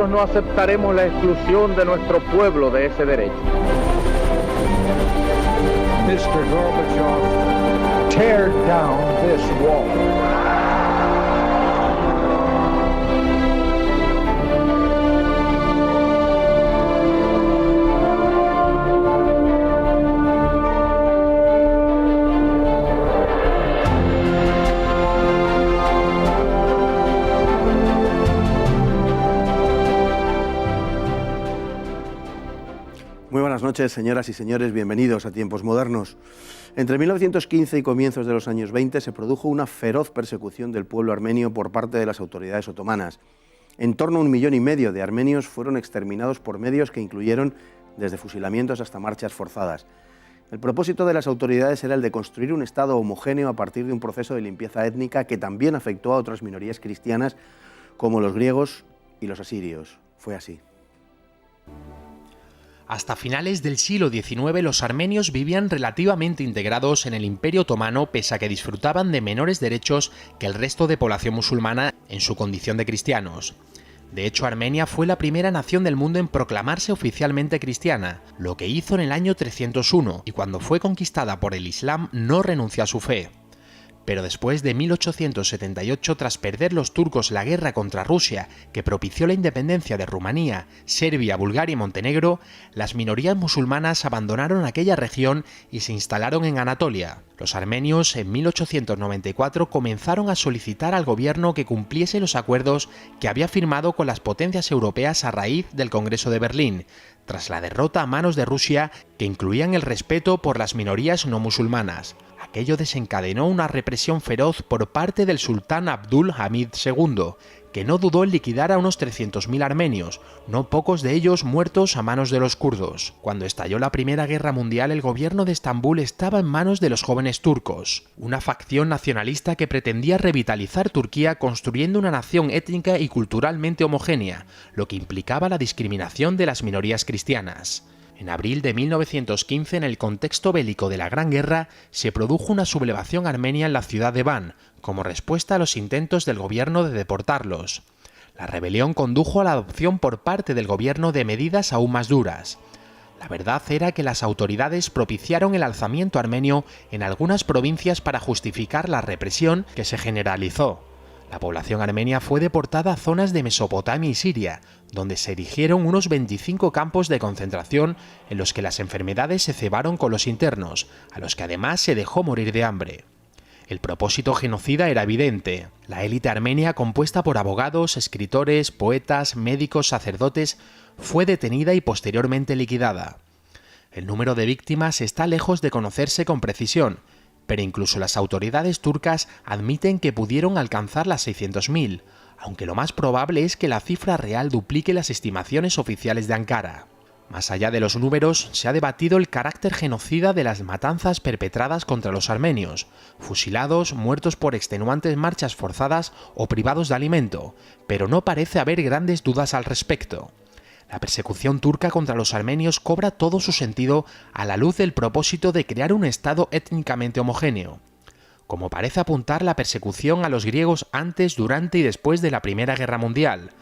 nosotros no aceptaremos la exclusión de nuestro pueblo de ese derecho. Mr. Gorbachev, tear down this wall. Muy buenas noches, señoras y señores, bienvenidos a Tiempos Modernos. Entre 1915 y comienzos de los años 20 se produjo una feroz persecución del pueblo armenio por parte de las autoridades otomanas. En torno a 1,5 millones de armenios fueron exterminados por medios que incluyeron desde fusilamientos hasta marchas forzadas. El propósito de las autoridades era el de construir un Estado homogéneo a partir de un proceso de limpieza étnica que también afectó a otras minorías cristianas como los griegos y los asirios. Fue así. Hasta finales del siglo XIX los armenios vivían relativamente integrados en el Imperio Otomano pese a que disfrutaban de menores derechos que el resto de población musulmana en su condición de cristianos. De hecho, Armenia fue la primera nación del mundo en proclamarse oficialmente cristiana, lo que hizo en el año 301, y cuando fue conquistada por el Islam no renunció a su fe. Pero después de 1878, tras perder los turcos la guerra contra Rusia, que propició la independencia de Rumanía, Serbia, Bulgaria y Montenegro, las minorías musulmanas abandonaron aquella región y se instalaron en Anatolia. Los armenios, en 1894, comenzaron a solicitar al gobierno que cumpliese los acuerdos que había firmado con las potencias europeas a raíz del Congreso de Berlín, tras la derrota a manos de Rusia, que incluían el respeto por las minorías no musulmanas. Aquello desencadenó una represión feroz por parte del sultán Abdul Hamid II, que no dudó en liquidar a unos 300.000 armenios, no pocos de ellos muertos a manos de los kurdos. Cuando estalló la Primera Guerra Mundial, el gobierno de Estambul estaba en manos de los jóvenes turcos, una facción nacionalista que pretendía revitalizar Turquía construyendo una nación étnica y culturalmente homogénea, lo que implicaba la discriminación de las minorías cristianas. En abril de 1915, en el contexto bélico de la Gran Guerra, se produjo una sublevación armenia en la ciudad de Van, como respuesta a los intentos del gobierno de deportarlos. La rebelión condujo a la adopción por parte del gobierno de medidas aún más duras. La verdad era que las autoridades propiciaron el alzamiento armenio en algunas provincias para justificar la represión que se generalizó. La población armenia fue deportada a zonas de Mesopotamia y Siria, donde se erigieron unos 25 campos de concentración en los que las enfermedades se cebaron con los internos, a los que además se dejó morir de hambre. El propósito genocida era evidente. La élite armenia, compuesta por abogados, escritores, poetas, médicos, sacerdotes, fue detenida y posteriormente liquidada. El número de víctimas está lejos de conocerse con precisión, pero incluso las autoridades turcas admiten que pudieron alcanzar las 600.000, aunque lo más probable es que la cifra real duplique las estimaciones oficiales de Ankara. Más allá de los números, se ha debatido el carácter genocida de las matanzas perpetradas contra los armenios, fusilados, muertos por extenuantes marchas forzadas o privados de alimento, pero no parece haber grandes dudas al respecto. La persecución turca contra los armenios cobra todo su sentido a la luz del propósito de crear un Estado étnicamente homogéneo. Como parece apuntar la persecución a los griegos antes, durante y después de la Primera Guerra Mundial,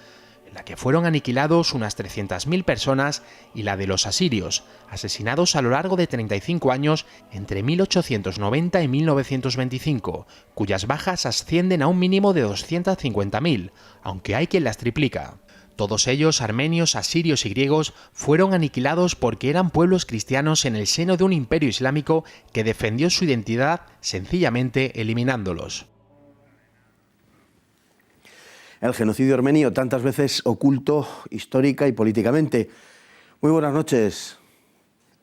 en la que fueron aniquilados unas 300.000 personas, y la de los asirios, asesinados a lo largo de 35 años entre 1890 y 1925, cuyas bajas ascienden a un mínimo de 250.000, aunque hay quien las triplica. Todos ellos, armenios, asirios y griegos, fueron aniquilados porque eran pueblos cristianos en el seno de un imperio islámico que defendió su identidad sencillamente eliminándolos. El genocidio armenio, tantas veces oculto, histórica y políticamente. Muy buenas noches.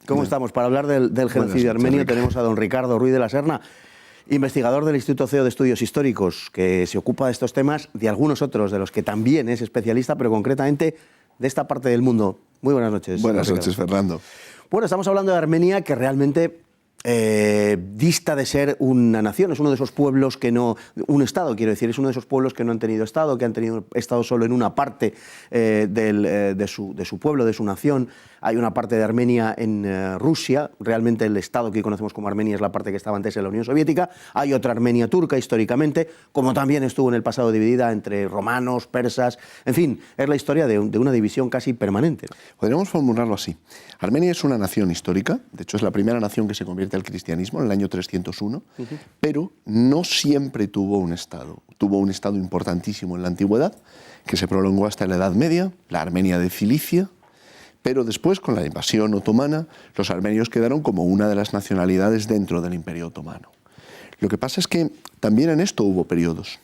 ¿Cómo estamos? Para hablar del genocidio armenio tenemos a don Ricardo Ruiz de la Serna, investigador del Instituto CEO de Estudios Históricos, que se ocupa de estos temas, de algunos otros de los que también es especialista, pero concretamente de esta parte del mundo. Muy buenas noches. Buenas noches, Fernando. Bueno, estamos hablando de Armenia, que realmente dista de ser una nación, es uno de esos pueblos que no... Un Estado, quiero decir, es uno de esos pueblos que no han tenido Estado, que han tenido Estado solo en una parte de su pueblo, de su nación. hay una parte de Armenia en Rusia, realmente el estado que hoy conocemos como Armenia es la parte que estaba antes en la Unión Soviética, hay otra Armenia turca históricamente, como también estuvo en el pasado dividida entre romanos, persas, en fin, es la historia de una división casi permanente. Podríamos formularlo así. Armenia es una nación histórica, de hecho es la primera nación que se convierte al cristianismo en el año 301, pero no siempre tuvo un estado. Tuvo un estado importantísimo en la antigüedad, que se prolongó hasta la Edad Media, la Armenia de Cilicia, pero después, con la invasión otomana, los armenios quedaron como una de las nacionalidades dentro del Imperio Otomano. Lo que pasa es que también en esto hubo periodos.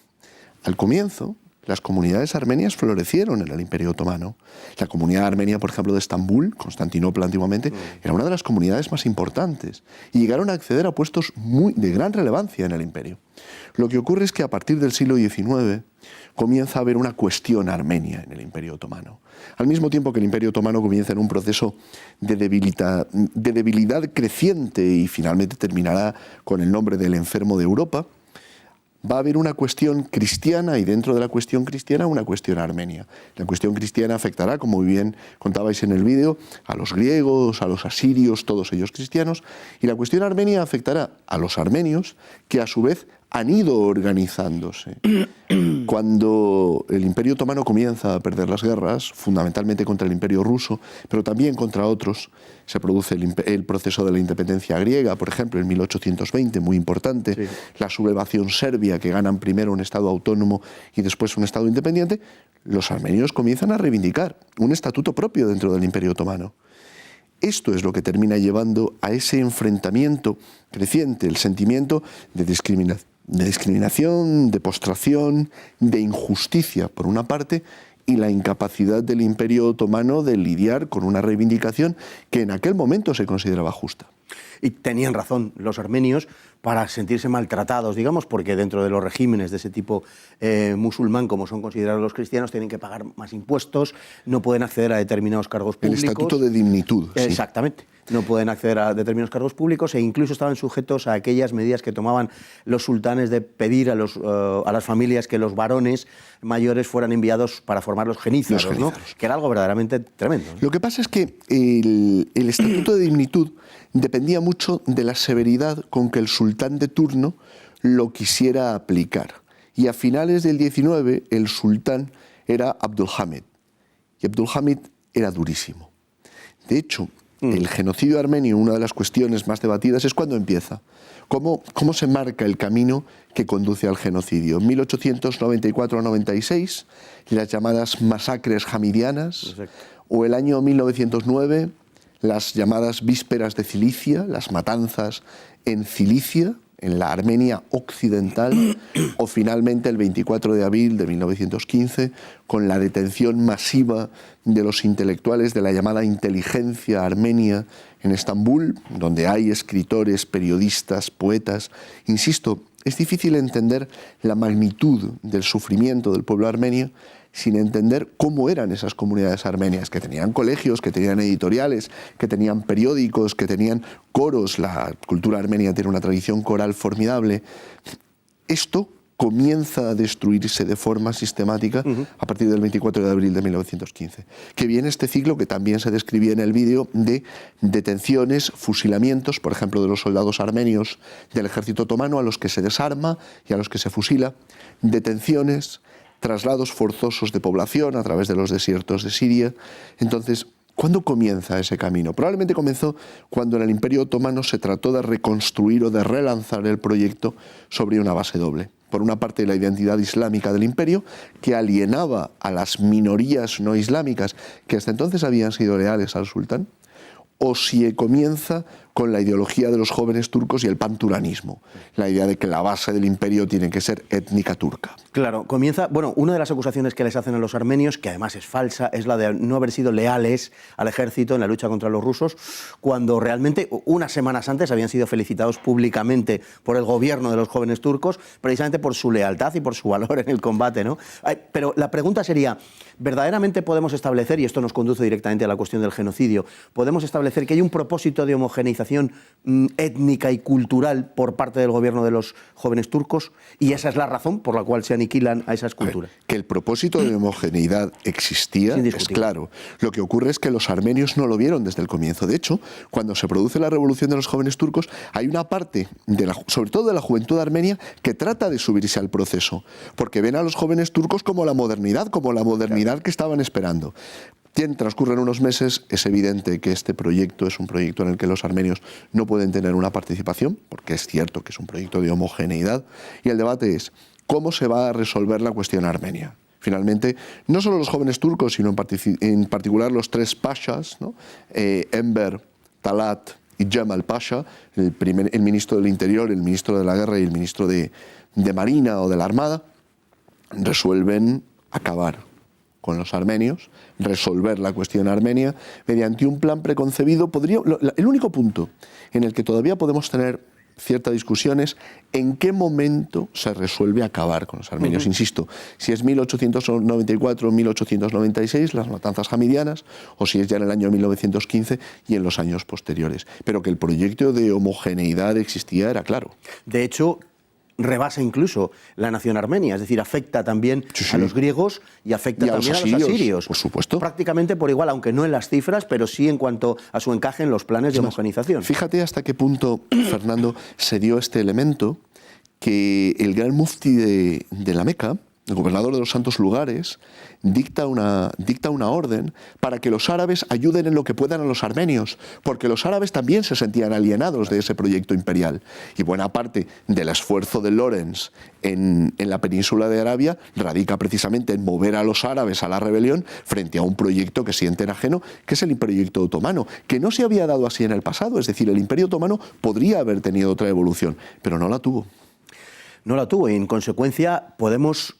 Al comienzo, las comunidades armenias florecieron en el Imperio Otomano. La comunidad armenia, por ejemplo, de Estambul, Constantinopla antiguamente, era una de las comunidades más importantes y llegaron a acceder a puestos de gran relevancia en el imperio. Lo que ocurre es que a partir del siglo XIX comienza a haber una cuestión armenia en el Imperio Otomano. Al mismo tiempo que el Imperio Otomano comienza en un proceso de debilidad creciente y finalmente terminará con el nombre del enfermo de Europa, va a haber una cuestión cristiana y dentro de la cuestión cristiana una cuestión armenia. La cuestión cristiana afectará, como bien contabais en el vídeo, a los griegos, a los asirios, todos ellos cristianos, y la cuestión armenia afectará a los armenios, que a su vez han ido organizándose. Cuando el Imperio Otomano comienza a perder las guerras, fundamentalmente contra el Imperio Ruso, pero también contra otros, se produce el proceso de la independencia griega, por ejemplo, en 1820, muy importante, sí. La sublevación serbia, que ganan primero un Estado autónomo y después un Estado independiente, los armenios comienzan a reivindicar un estatuto propio dentro del Imperio Otomano. Esto es lo que termina llevando a ese enfrentamiento creciente, el sentimiento de discriminación, de postración, de injusticia, por una parte, y la incapacidad del Imperio Otomano de lidiar con una reivindicación que en aquel momento se consideraba justa. Y tenían razón los armenios para sentirse maltratados, digamos, porque dentro de los regímenes de ese tipo musulmán, como son considerados los cristianos, tienen que pagar más impuestos, no pueden acceder a determinados cargos públicos. El estatuto de dignitud. Exactamente. Sí. No pueden acceder a determinados cargos públicos e incluso estaban sujetos a aquellas medidas que tomaban los sultanes de pedir a las familias que los varones mayores fueran enviados para formar los genízaros, ¿no? Que era algo verdaderamente tremendo, ¿no? Lo que pasa es que el estatuto de dignitud dependía mucho de la severidad con que el sultán de turno lo quisiera aplicar. Y a finales del 19 el sultán era Abdülhamid. Y Abdülhamid era durísimo. De hecho, el genocidio armenio, una de las cuestiones más debatidas, es cuándo empieza. ¿Cómo se marca el camino que conduce al genocidio? En 1894-96, las llamadas masacres hamidianas, exacto. O el año 1909, las llamadas vísperas de Cilicia, las matanzas en Cilicia, en la Armenia occidental, o finalmente el 24 de abril de 1915, con la detención masiva de los intelectuales de la llamada inteligencia armenia en Estambul, donde hay escritores, periodistas, poetas. Insisto, es difícil entender la magnitud del sufrimiento del pueblo armenio sin entender cómo eran esas comunidades armenias, que tenían colegios, que tenían editoriales, que tenían periódicos, que tenían coros. La cultura armenia tiene una tradición coral formidable. Esto comienza a destruirse de forma sistemática a partir del 24 de abril de 1915. Que viene este ciclo que también se describía en el vídeo de detenciones, fusilamientos, por ejemplo, de los soldados armenios del ejército otomano a los que se desarma y a los que se fusila, detenciones, traslados forzosos de población a través de los desiertos de Siria. Entonces, ¿cuándo comienza ese camino? Probablemente comenzó cuando en el Imperio Otomano se trató de reconstruir o de relanzar el proyecto sobre una base doble. Por una parte, la identidad islámica del imperio, que alienaba a las minorías no islámicas que hasta entonces habían sido leales al sultán, o si comienza con la ideología de los jóvenes turcos y el panturanismo, la idea de que la base del imperio tiene que ser étnica turca. Claro, comienza, bueno, una de las acusaciones que les hacen a los armenios, que además es falsa, es la de no haber sido leales al ejército en la lucha contra los rusos, cuando realmente unas semanas antes habían sido felicitados públicamente por el gobierno de los jóvenes turcos, precisamente por su lealtad y por su valor en el combate, ¿no? Pero la pregunta sería, ¿verdaderamente podemos establecer, y esto nos conduce directamente a la cuestión del genocidio, podemos establecer que hay un propósito de homogeneización homogenización étnica y cultural por parte del gobierno de los jóvenes turcos, y esa es la razón por la cual se aniquilan a esas culturas. Que el propósito de homogeneidad existía es claro. Lo que ocurre es que los armenios no lo vieron desde el comienzo. De hecho, cuando se produce la revolución de los jóvenes turcos, hay una parte, sobre todo de la juventud armenia, que trata de subirse al proceso, porque ven a los jóvenes turcos como la modernidad que estaban esperando. Transcurren unos meses, es evidente que este proyecto es un proyecto en el que los armenios no pueden tener una participación, porque es cierto que es un proyecto de homogeneidad, y el debate es cómo se va a resolver la cuestión armenia. Finalmente, no solo los jóvenes turcos, sino en particular los tres pashas, ¿no? Enver, Talat y Cemal Pasha, el ministro del Interior, el ministro de la Guerra y el ministro de Marina o de la Armada, resuelven acabar con los armenios, resolver la cuestión armenia mediante un plan preconcebido. El único punto en el que todavía podemos tener cierta discusión es en qué momento se resuelve acabar con los armenios. Insisto, si es 1894 o 1896, las matanzas hamidianas, o si es ya en el año 1915 y en los años posteriores. Pero que el proyecto de homogeneidad existía era claro. De hecho, rebasa incluso la nación armenia, es decir, afecta también a los griegos y afecta también a los asirios. Por supuesto. Prácticamente por igual, aunque no en las cifras, pero sí en cuanto a su encaje en los planes de homogenización. Fíjate hasta qué punto, Fernando, se dio este elemento, que el gran mufti de la Meca, el gobernador de los santos lugares, dicta una orden para que los árabes ayuden en lo que puedan a los armenios, porque los árabes también se sentían alienados de ese proyecto imperial. Y buena parte del esfuerzo de Lorenz en la península de Arabia radica precisamente en mover a los árabes a la rebelión frente a un proyecto que sienten ajeno, que es el proyecto otomano, que no se había dado así en el pasado. Es decir, el imperio otomano podría haber tenido otra evolución, pero no la tuvo. No la tuvo, y en consecuencia podemos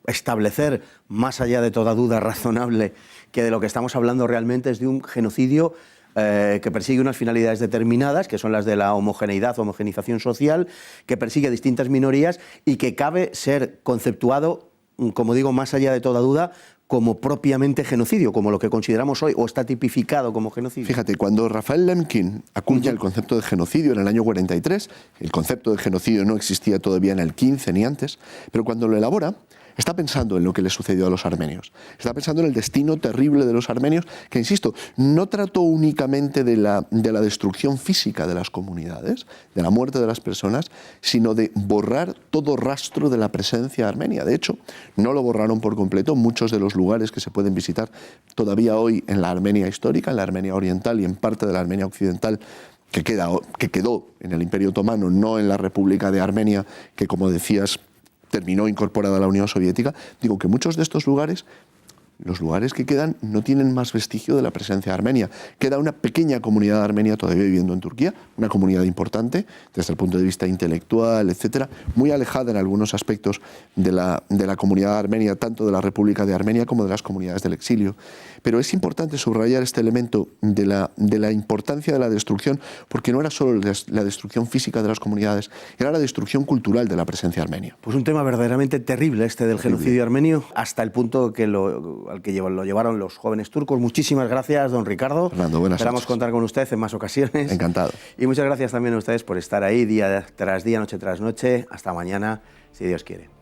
establecer, más allá de toda duda razonable, que de lo que estamos hablando realmente es de un genocidio que persigue unas finalidades determinadas, que son las de la homogeneidad, homogenización social, que persigue distintas minorías y que cabe ser conceptuado, como digo, más allá de toda duda, como propiamente genocidio, como lo que consideramos hoy, o está tipificado como genocidio. Fíjate, cuando Rafael Lemkin acuña el concepto de genocidio en el año 43, el concepto de genocidio no existía todavía en el 15 ni antes, pero cuando lo elabora, está pensando en lo que le sucedió a los armenios. Está pensando en el destino terrible de los armenios, que, insisto, no trató únicamente de la destrucción física de las comunidades, de la muerte de las personas, sino de borrar todo rastro de la presencia armenia. De hecho, no lo borraron por completo. Muchos de los lugares que se pueden visitar todavía hoy en la Armenia histórica, en la Armenia oriental y en parte de la Armenia occidental, que quedó en el Imperio Otomano, no en la República de Armenia, que, como decías, terminó incorporada a la Unión Soviética. Digo que muchos de estos lugares, los lugares que quedan, no tienen más vestigio de la presencia armenia. Queda una pequeña comunidad armenia todavía viviendo en Turquía, una comunidad importante desde el punto de vista intelectual, etcétera, muy alejada en algunos aspectos de la comunidad armenia, tanto de la República de Armenia como de las comunidades del exilio. Pero es importante subrayar este elemento de la importancia de la destrucción, porque no era solo la destrucción física de las comunidades, era la destrucción cultural de la presencia armenia. Pues un tema verdaderamente terrible este del genocidio armenio, hasta el punto que al que lo llevaron los jóvenes turcos. Muchísimas gracias, don Ricardo. Fernando, buenas Esperamos noches. contar con usted en más ocasiones. Encantado. Y muchas gracias también a ustedes por estar ahí día tras día, noche tras noche. Hasta mañana, si Dios quiere.